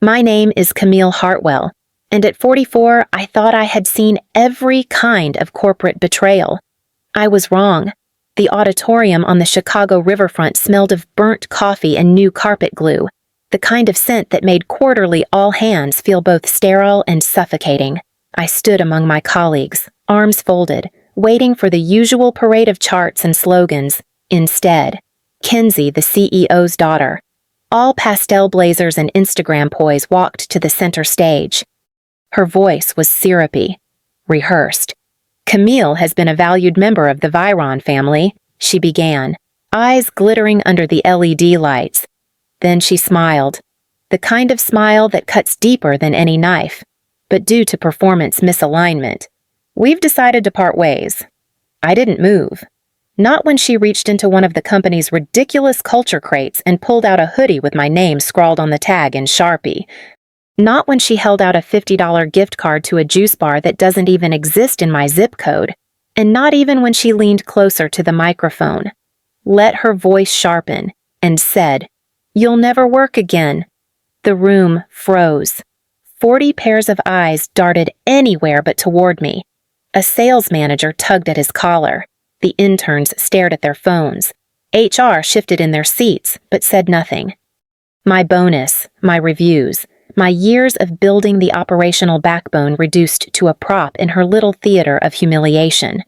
My name is Camille Hartwell, and at 44, I thought I had seen every kind of corporate betrayal. I was wrong. The auditorium on the Chicago riverfront smelled of burnt coffee and new carpet glue, the kind of scent that made quarterly all hands feel both sterile and suffocating. I stood among my colleagues, arms folded, waiting for the usual parade of charts and slogans. Instead, Kinsey, the CEO's daughter, all pastel blazers and Instagram poise, walked to the center stage. Her voice was syrupy, rehearsed. Camille has been a valued member of the Viron family, she began, eyes glittering under the LED lights. Then she smiled, the kind of smile that cuts deeper than any knife. But due to performance misalignment, we've decided to part ways. I didn't move. Not when she reached into one of the company's ridiculous culture crates and pulled out a hoodie with my name scrawled on the tag in Sharpie. Not when she held out a $50 gift card to a juice bar that doesn't even exist in my zip code. And not even when she leaned closer to the microphone, let her voice sharpen, and said, "You'll never work again." The room froze. 40 pairs of eyes darted anywhere but toward me. A sales manager tugged at his collar. The interns stared at their phones. HR shifted in their seats, but said nothing. My bonus, my reviews, my years of building the operational backbone reduced to a prop in her little theater of humiliation.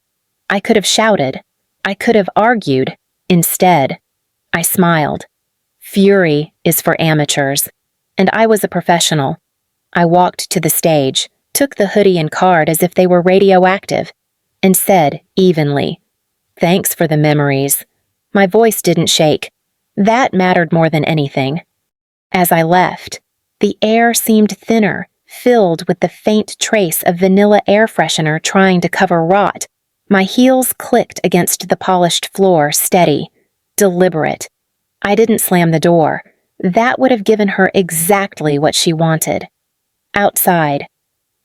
I could have shouted. I could have argued. Instead, I smiled. Fury is for amateurs, and I was a professional. I walked to the stage, took the hoodie and card as if they were radioactive, and said evenly, "Thanks for the memories." My voice didn't shake. That mattered more than anything. As I left, the air seemed thinner, filled with the faint trace of vanilla air freshener trying to cover rot. My heels clicked against the polished floor, steady, deliberate. I didn't slam the door. That would have given her exactly what she wanted. Outside,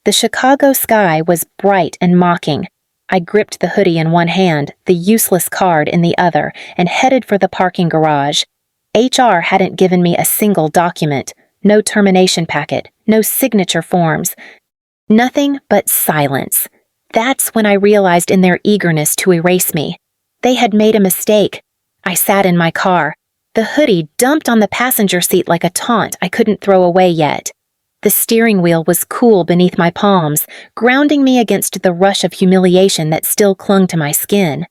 the Chicago sky was bright and mocking. I gripped the hoodie in one hand, the useless card in the other, and headed for the parking garage. HR hadn't given me a single document, no termination packet, no signature forms. Nothing but silence. That's when I realized in their eagerness to erase me. They had made a mistake. I sat in my car. The hoodie dumped on the passenger seat like a taunt I couldn't throw away yet. The steering wheel was cool beneath my palms, grounding me against the rush of humiliation that still clung to my skin.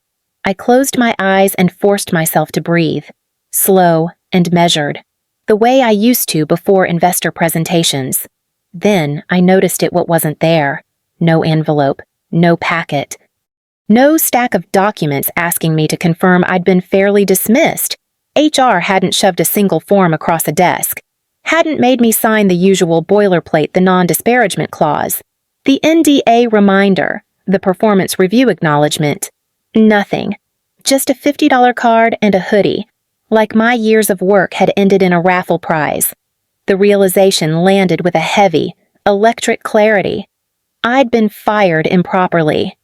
I closed my eyes and forced myself to breathe, slow and measured, the way I used to before investor presentations. Then I noticed what wasn't there. No envelope, no packet, no stack of documents asking me to confirm I'd been fairly dismissed. HR hadn't shoved a single form across a desk, hadn't made me sign the usual boilerplate, the non-disparagement clause, the NDA reminder, the performance review acknowledgement. Nothing. Just a $50 card and a hoodie, like my years of work had ended in a raffle prize. The realization landed with a heavy, electric clarity. I'd been fired improperly.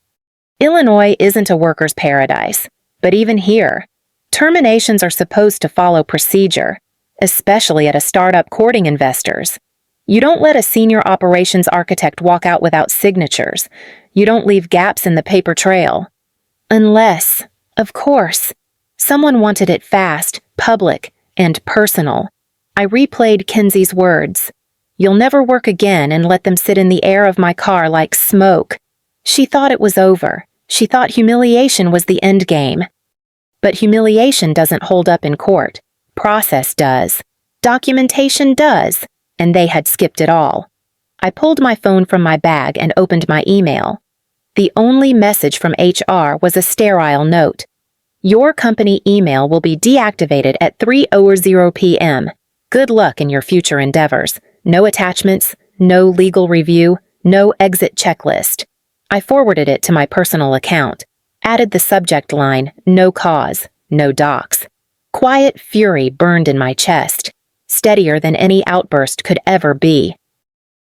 Illinois isn't a worker's paradise, but even here, terminations are supposed to follow procedure, especially at a startup courting investors. You don't let a senior operations architect walk out without signatures. You don't leave gaps in the paper trail. Unless, of course, someone wanted it fast, public, and personal. I replayed Kinsey's words. "You'll never work again," and let them sit in the air of my car like smoke. She thought it was over. She thought humiliation was the end game. But humiliation doesn't hold up in court. Process does. Documentation does. And they had skipped it all. I pulled my phone from my bag and opened my email. The only message from HR was a sterile note. "Your company email will be deactivated at 3:00 p.m. Good luck in your future endeavors. No attachments, no legal review, no exit checklist." I forwarded it to my personal account, added the subject line, "No cause, no docs." Quiet fury burned in my chest, steadier than any outburst could ever be.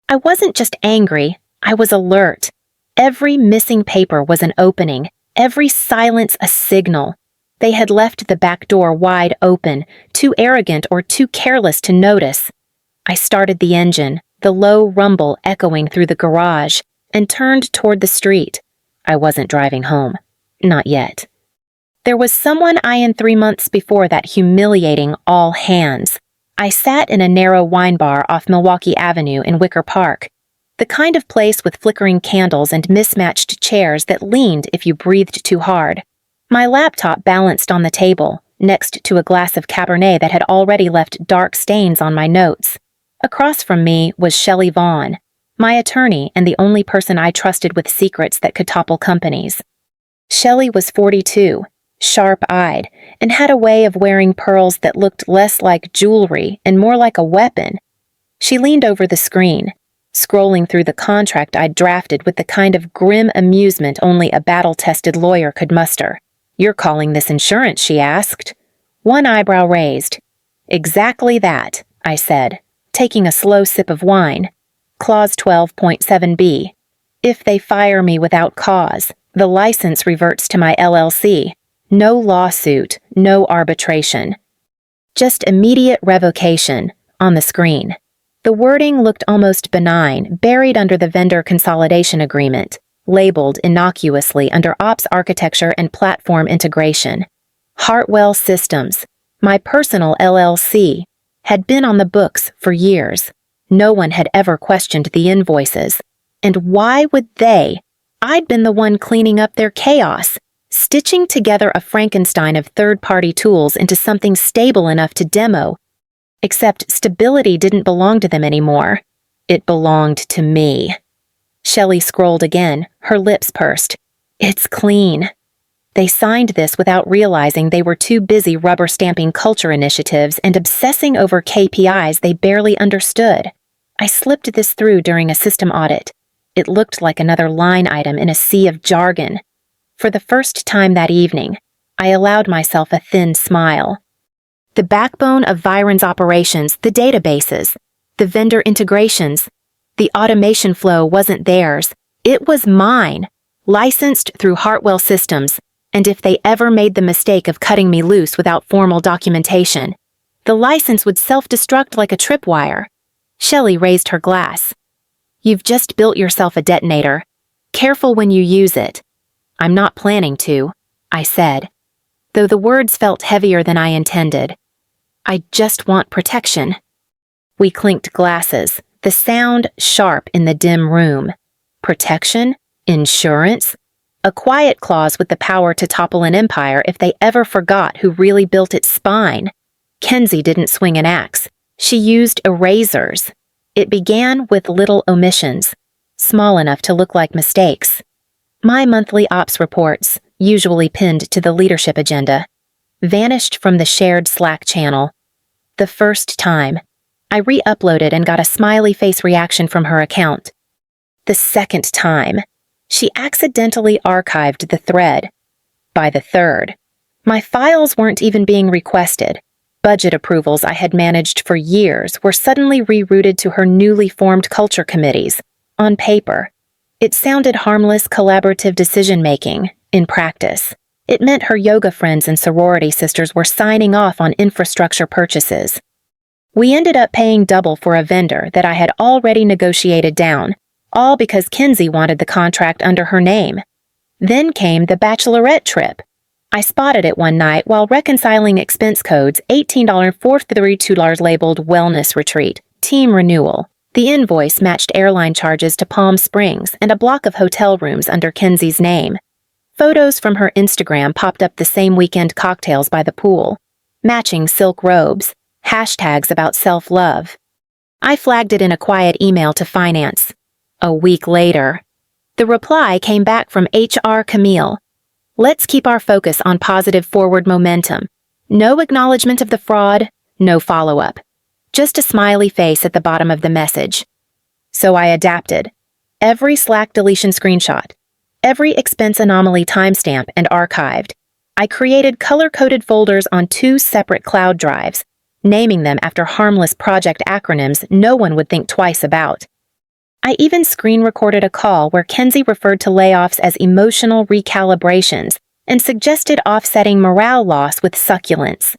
I wasn't just angry, I was alert. Every missing paper was an opening, every silence a signal. They had left the back door wide open, too arrogant or too careless to notice. I started the engine, the low rumble echoing through the garage, and turned toward the street. I wasn't driving home. Not yet. There was someone I in 3 months before that humiliating all hands. I sat in a narrow wine bar off Milwaukee Avenue in Wicker Park, the kind of place with flickering candles and mismatched chairs that leaned if you breathed too hard. My laptop balanced on the table, next to a glass of Cabernet that had already left dark stains on my notes. Across from me was Shelley Vaughn, my attorney and the only person I trusted with secrets that could topple companies. Shelley was 42, sharp-eyed, and had a way of wearing pearls that looked less like jewelry and more like a weapon. She leaned over the screen, scrolling through the contract I'd drafted with the kind of grim amusement only a battle-tested lawyer could muster. "You're calling this insurance?" she asked. One eyebrow raised. "Exactly that," I said, taking a slow sip of wine. Clause 12.7b. If they fire me without cause, the license reverts to my LLC. No lawsuit, no arbitration. Just immediate revocation, on the screen. The wording looked almost benign, buried under the vendor consolidation agreement, labeled innocuously under Ops Architecture and Platform Integration. Hartwell Systems, my personal LLC, had been on the books for years. No one had ever questioned the invoices. And why would they? I'd been the one cleaning up their chaos, stitching together a Frankenstein of third-party tools into something stable enough to demo. Except stability didn't belong to them anymore. It belonged to me. Shelley scrolled again, her lips pursed. "It's clean." They signed this without realizing they were too busy rubber-stamping culture initiatives and obsessing over KPIs they barely understood. I slipped this through during a system audit. It looked like another line item in a sea of jargon. For the first time that evening, I allowed myself a thin smile. The backbone of Viron's operations, the databases, the vendor integrations, the automation flow wasn't theirs. It was mine, licensed through Hartwell Systems, and if they ever made the mistake of cutting me loose without formal documentation, the license would self-destruct like a tripwire. Shelley raised her glass. "You've just built yourself a detonator. Careful when you use it." "I'm not planning to," I said, though the words felt heavier than I intended. "I just want protection." We clinked glasses, the sound sharp in the dim room. Protection? Insurance? A quiet clause with the power to topple an empire if they ever forgot who really built its spine. Kenzie didn't swing an axe. She used erasers. It began with little omissions, small enough to look like mistakes. My monthly ops reports, usually pinned to the leadership agenda, vanished from the shared Slack channel. The first time, I re-uploaded and got a smiley face reaction from her account. The second time, she accidentally archived the thread. By the third, my files weren't even being requested. Budget approvals I had managed for years were suddenly rerouted to her newly formed culture committees. On paper, it sounded harmless collaborative decision-making. In practice, it meant her yoga friends and sorority sisters were signing off on infrastructure purchases. We ended up paying double for a vendor that I had already negotiated down, all because Kenzie wanted the contract under her name. Then came the bachelorette trip. I spotted it one night while reconciling expense codes, $18 $432 labeled Wellness Retreat, Team Renewal. The invoice matched airline charges to Palm Springs and a block of hotel rooms under Kenzie's name. Photos from her Instagram popped up the same weekend cocktails by the pool, matching silk robes, hashtags about self-love. I flagged it in a quiet email to finance. A week later, the reply came back from HR Camille. "Let's keep our focus on positive forward momentum. No acknowledgement of the fraud, no follow-up. Just a smiley face at the bottom of the message." So I adapted. Every Slack deletion screenshot, every expense anomaly timestamp and archived. I created color-coded folders on 2 separate cloud drives, naming them after harmless project acronyms no one would think twice about. I even screen-recorded a call where Kenzie referred to layoffs as emotional recalibrations and suggested offsetting morale loss with succulence.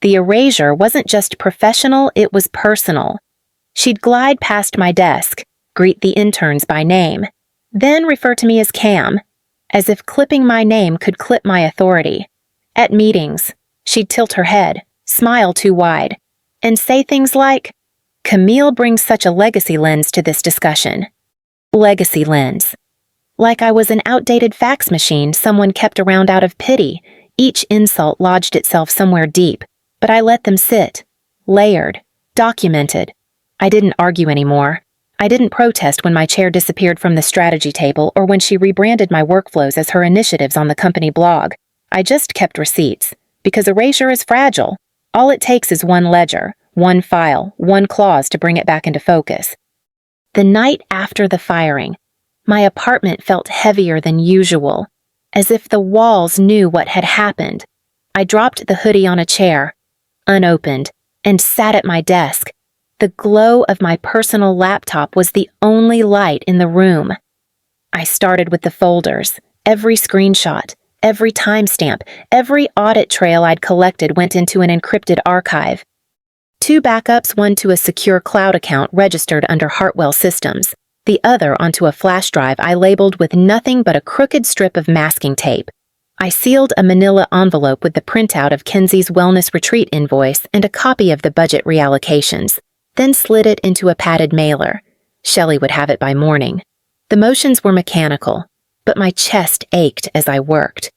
The erasure wasn't just professional, it was personal. She'd glide past my desk, greet the interns by name, then refer to me as Cam, as if clipping my name could clip my authority. At meetings, she'd tilt her head, smile too wide, and say things like, "Camille brings such a legacy lens to this discussion." Legacy lens. Like I was an outdated fax machine someone kept around out of pity. Each insult lodged itself somewhere deep, but I let them sit, layered, documented. I didn't argue anymore. I didn't protest when my chair disappeared from the strategy table or when she rebranded my workflows as her initiatives on the company blog. I just kept receipts, because erasure is fragile. All it takes is one ledger, one file, one clause to bring it back into focus. The night after the firing, my apartment felt heavier than usual, as if the walls knew what had happened. I dropped the hoodie on a chair, unopened, and sat at my desk. The glow of my personal laptop was the only light in the room. I started with the folders. Every screenshot, every timestamp, every audit trail I'd collected went into an encrypted archive. 2 backups, one to a secure cloud account registered under Hartwell Systems, the other onto a flash drive I labeled with nothing but a crooked strip of masking tape. I sealed a manila envelope with the printout of Kenzie's wellness retreat invoice and a copy of the budget reallocations, then slid it into a padded mailer. Shelley would have it by morning. The motions were mechanical, but my chest ached as I worked.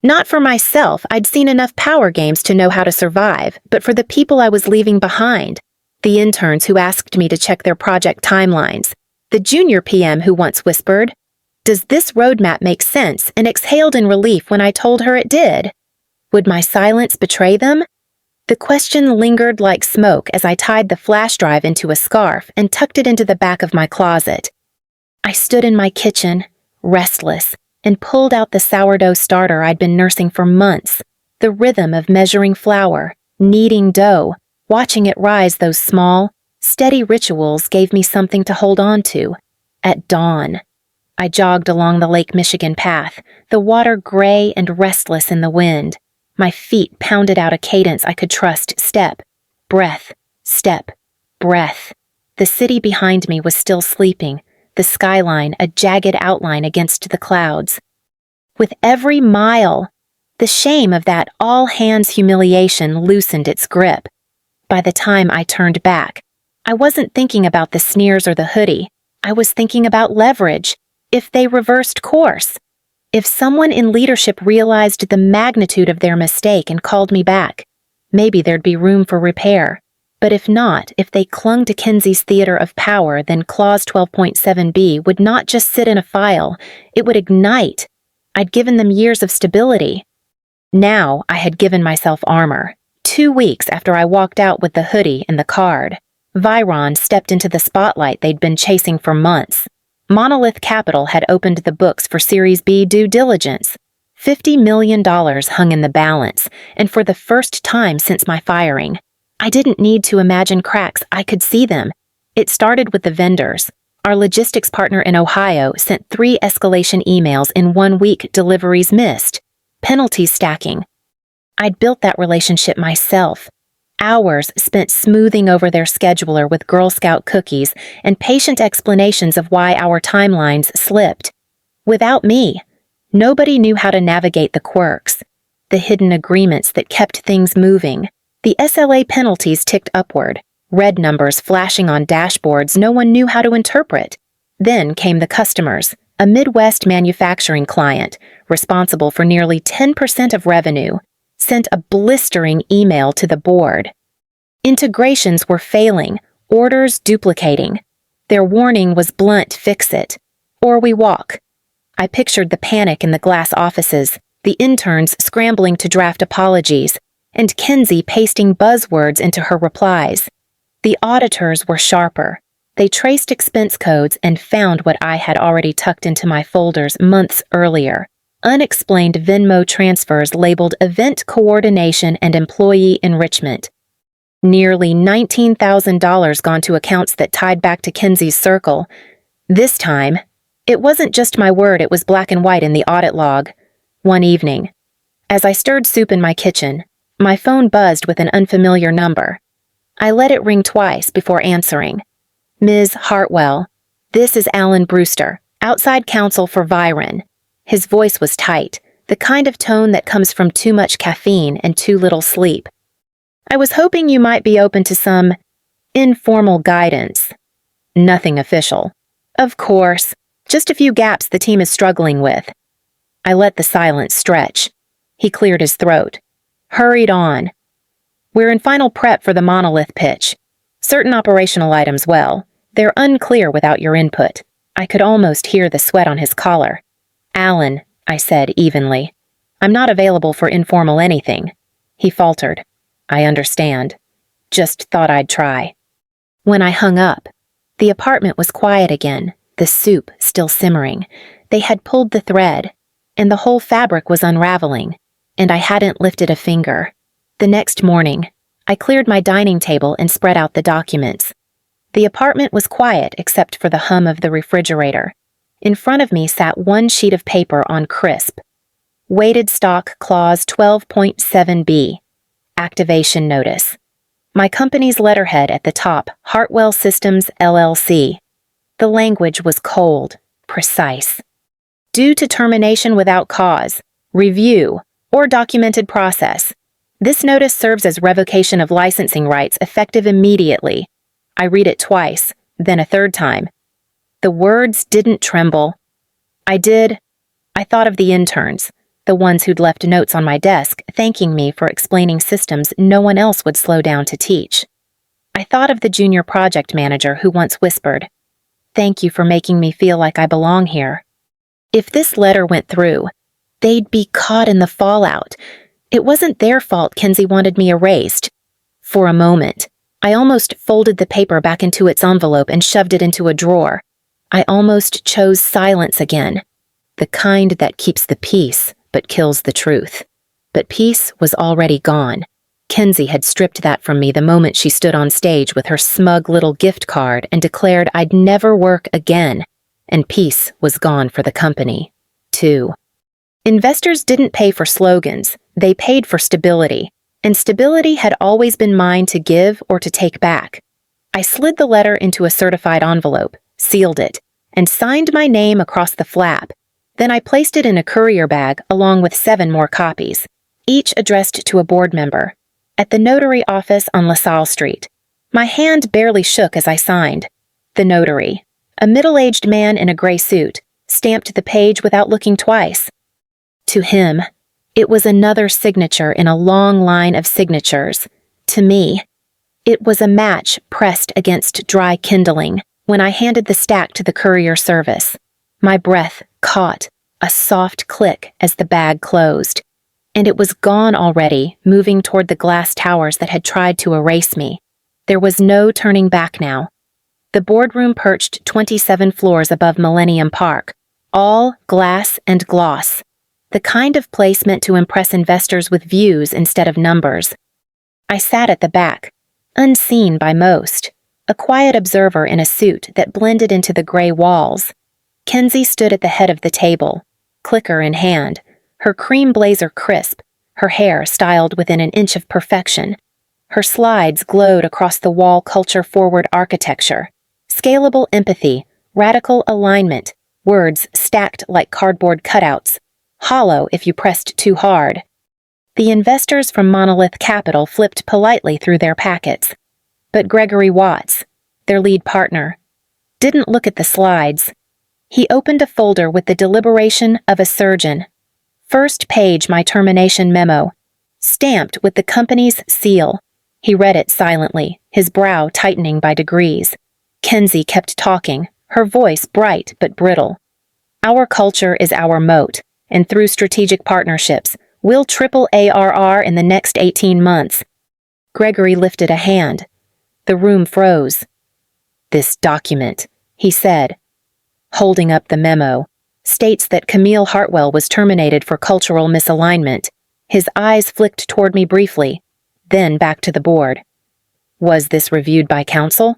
Not for myself, I'd seen enough power games to know how to survive, but for the people I was leaving behind. The interns who asked me to check their project timelines. The junior PM who once whispered, "Does this roadmap make sense?" and exhaled in relief when I told her it did. Would my silence betray them? The question lingered like smoke as I tied the flash drive into a scarf and tucked it into the back of my closet. I stood in my kitchen, restless, and pulled out the sourdough starter I'd been nursing for months. The rhythm of measuring flour, kneading dough, watching it rise, those small, steady rituals gave me something to hold on to. At dawn, I jogged along the Lake Michigan path, the water gray and restless in the wind. My feet pounded out a cadence I could trust, step, breath, step, breath. The city behind me was still sleeping, the skyline a jagged outline against the clouds. With every mile, the shame of that all-hands humiliation loosened its grip. By the time I turned back, I wasn't thinking about the sneers or the hoodie. I was thinking about leverage. If they reversed course, if someone in leadership realized the magnitude of their mistake and called me back, maybe there'd be room for repair. But if not, if they clung to Kenzie's theater of power, then Clause 12.7b would not just sit in a file, it would ignite. I'd given them years of stability. Now I had given myself armor. 2 weeks after I walked out with the hoodie and the card, Viron stepped into the spotlight they'd been chasing for months. Monolith Capital had opened the books for Series B due diligence. $50 million hung in the balance, and for the first time since my firing, I didn't need to imagine cracks, I could see them. It started with the vendors. Our logistics partner in Ohio sent 3 escalation emails in 1 week, deliveries missed. Penalties stacking. I'd built that relationship myself. Hours spent smoothing over their scheduler with Girl Scout cookies and patient explanations of why our timelines slipped. Without me, nobody knew how to navigate the quirks, the hidden agreements that kept things moving. The SLA penalties ticked upward, red numbers flashing on dashboards no one knew how to interpret. Then came the customers, a Midwest manufacturing client, responsible for nearly 10% of revenue, sent a blistering email to the board. Integrations were failing, orders duplicating. Their warning was blunt, fix it, or we walk. I pictured the panic in the glass offices, the interns scrambling to draft apologies, and Kenzie pasting buzzwords into her replies. The auditors were sharper. They traced expense codes and found what I had already tucked into my folders months earlier. Unexplained Venmo transfers labeled Event Coordination and Employee Enrichment. Nearly $19,000 gone to accounts that tied back to Kenzie's circle. This time, it wasn't just my word, it was black and white in the audit log. One evening, as I stirred soup in my kitchen, my phone buzzed with an unfamiliar number. I let it ring twice before answering. Ms. Hartwell, this is Alan Brewster, outside counsel for Viren. His voice was tight, the kind of tone that comes from too much caffeine and too little sleep. I was hoping you might be open to some informal guidance. Nothing official. Of course, just a few gaps the team is struggling with. I let the silence stretch. He cleared his throat. Hurried on. We're in final prep for the monolith pitch. Certain operational items, well, they're unclear without your input. I could almost hear the sweat on his collar. Alan, I said evenly, I'm not available for informal anything. He faltered. I understand. Just thought I'd try. When I hung up, the apartment was quiet again, the soup still simmering. They had pulled the thread, and the whole fabric was unraveling, and I hadn't lifted a finger. The next morning, I cleared my dining table and spread out the documents. The apartment was quiet except for the hum of the refrigerator. In front of me sat one sheet of paper on crisp. Weighted stock clause 12.7b. Activation notice. My company's letterhead at the top, Hartwell Systems, LLC. The language was cold, precise. Due to termination without cause, review, or documented process. This notice serves as revocation of licensing rights effective immediately. I read it twice, then a third time. The words didn't tremble. I thought of the interns, the ones who'd left notes on my desk thanking me for explaining systems no one else would slow down to teach. I thought of the junior project manager who once whispered, "Thank you for making me feel like I belong here." If this letter went through, they'd be caught in the fallout. It wasn't their fault Kenzie wanted me erased. For a moment, I almost folded the paper back into its envelope and shoved it into a drawer. I almost chose silence again, the kind that keeps the peace but kills the truth. But peace was already gone. Kenzie had stripped that from me the moment she stood on stage with her smug little gift card and declared I'd never work again, and peace was gone for the company, too. Investors didn't pay for slogans, they paid for stability, and stability had always been mine to give or to take back. I slid the letter into a certified envelope, sealed it, and signed my name across the flap. Then I placed it in a courier bag along with 7 more copies, each addressed to a board member, at the notary office on LaSalle Street. My hand barely shook as I signed. The notary, a middle-aged man in a gray suit, stamped the page without looking twice. To him, it was another signature in a long line of signatures. To me, it was a match pressed against dry kindling when I handed the stack to the courier service. My breath caught a soft click as the bag closed, and it was gone already, moving toward the glass towers that had tried to erase me. There was no turning back now. The boardroom perched 27 floors above Millennium Park, all glass and gloss, the kind of place meant to impress investors with views instead of numbers. I sat at the back, unseen by most, a quiet observer in a suit that blended into the gray walls. Kenzie stood at the head of the table, clicker in hand, her cream blazer crisp, her hair styled within an inch of perfection. Her slides glowed across the wall culture-forward architecture. Scalable empathy, radical alignment, words stacked like cardboard cutouts, hollow if you pressed too hard. The investors from Monolith Capital flipped politely through their packets. But Gregory Watts, their lead partner, didn't look at the slides. He opened a folder with the deliberation of a surgeon. First page, my termination memo, stamped with the company's seal. He read it silently, his brow tightening by degrees. Kenzie kept talking, her voice bright but brittle. Our culture is our moat, and through strategic partnerships, we'll triple ARR in the next 18 months. Gregory lifted a hand. The room froze. This document, he said, holding up the memo, states that Camille Hartwell was terminated for cultural misalignment. His eyes flicked toward me briefly, then back to the board. Was this reviewed by council?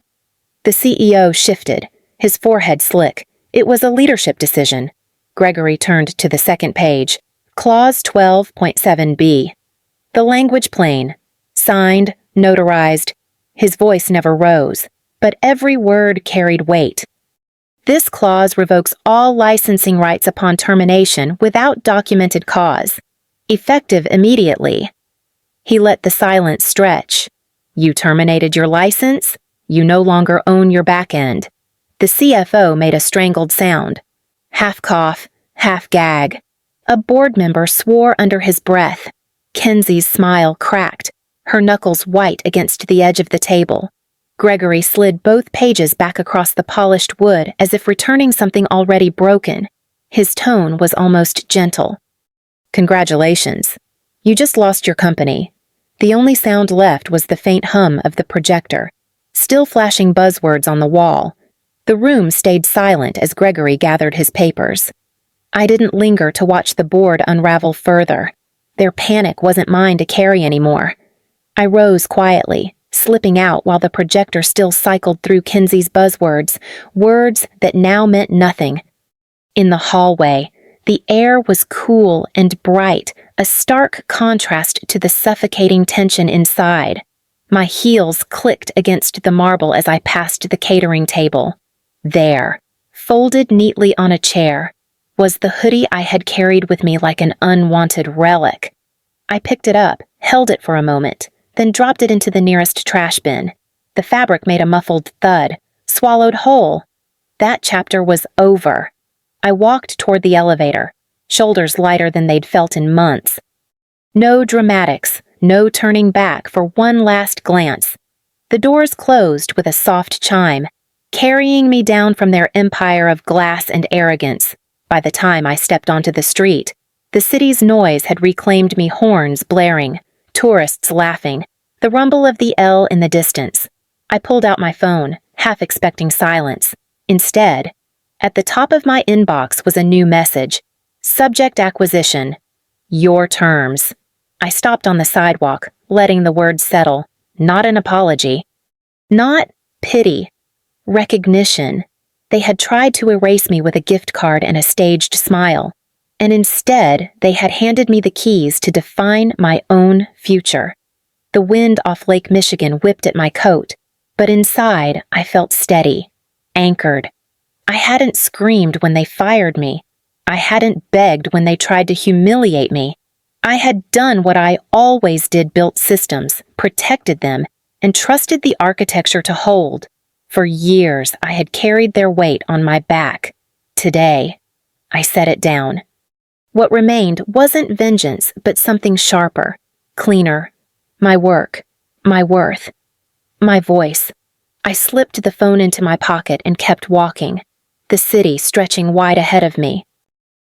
The CEO shifted, his forehead slick. It was a leadership decision. Gregory turned to the second page, Clause 12.7b. The language plain, signed, notarized. His voice never rose. but every word carried weight. This clause revokes all licensing rights upon termination without documented cause, effective immediately. He let the silence stretch. You terminated your license? You no longer own your back end. The CFO made a strangled sound. Half cough, half gag. A board member swore under his breath. Kenzie's smile cracked, her knuckles white against the edge of the table. Gregory slid both pages back across the polished wood as if returning something already broken. His tone was almost gentle. Congratulations. You just lost your company. The only sound left was the faint hum of the projector, still flashing buzzwords on the wall. The room stayed silent as Gregory gathered his papers. I didn't linger to watch the board unravel further. Their panic wasn't mine to carry anymore. I rose quietly, slipping out while the projector still cycled through Kenzie's buzzwords, words that now meant nothing. In the hallway, the air was cool and bright, a stark contrast to the suffocating tension inside. My heels clicked against the marble as I passed the catering table. There, folded neatly on a chair, was the hoodie I had carried with me like an unwanted relic. I picked it up, held it for a moment, then dropped it into the nearest trash bin. The fabric made a muffled thud, swallowed whole. That chapter was over. I walked toward the elevator, shoulders lighter than they'd felt in months. No dramatics, no turning back for one last glance. The doors closed with a soft chime, carrying me down from their empire of glass and arrogance. By the time I stepped onto the street, the city's noise had reclaimed me, horns blaring, tourists laughing, the rumble of the L in the distance. I pulled out my phone, half expecting silence. Instead, at the top of my inbox was a new message. Subject acquisition. Your terms. I stopped on the sidewalk, letting the words settle. Not an apology. Not pity. Recognition. They had tried to erase me with a gift card and a staged smile, and instead they had handed me the keys to define my own future. The wind off Lake Michigan whipped at my coat, but inside I felt steady, anchored. I hadn't screamed when they fired me. I hadn't begged when they tried to humiliate me. I had done what I always did, built systems, protected them, and trusted the architecture to hold. For years, I had carried their weight on my back. Today, I set it down. What remained wasn't vengeance, but something sharper, cleaner. My work, my worth, my voice. I slipped the phone into my pocket and kept walking, the city stretching wide ahead of me.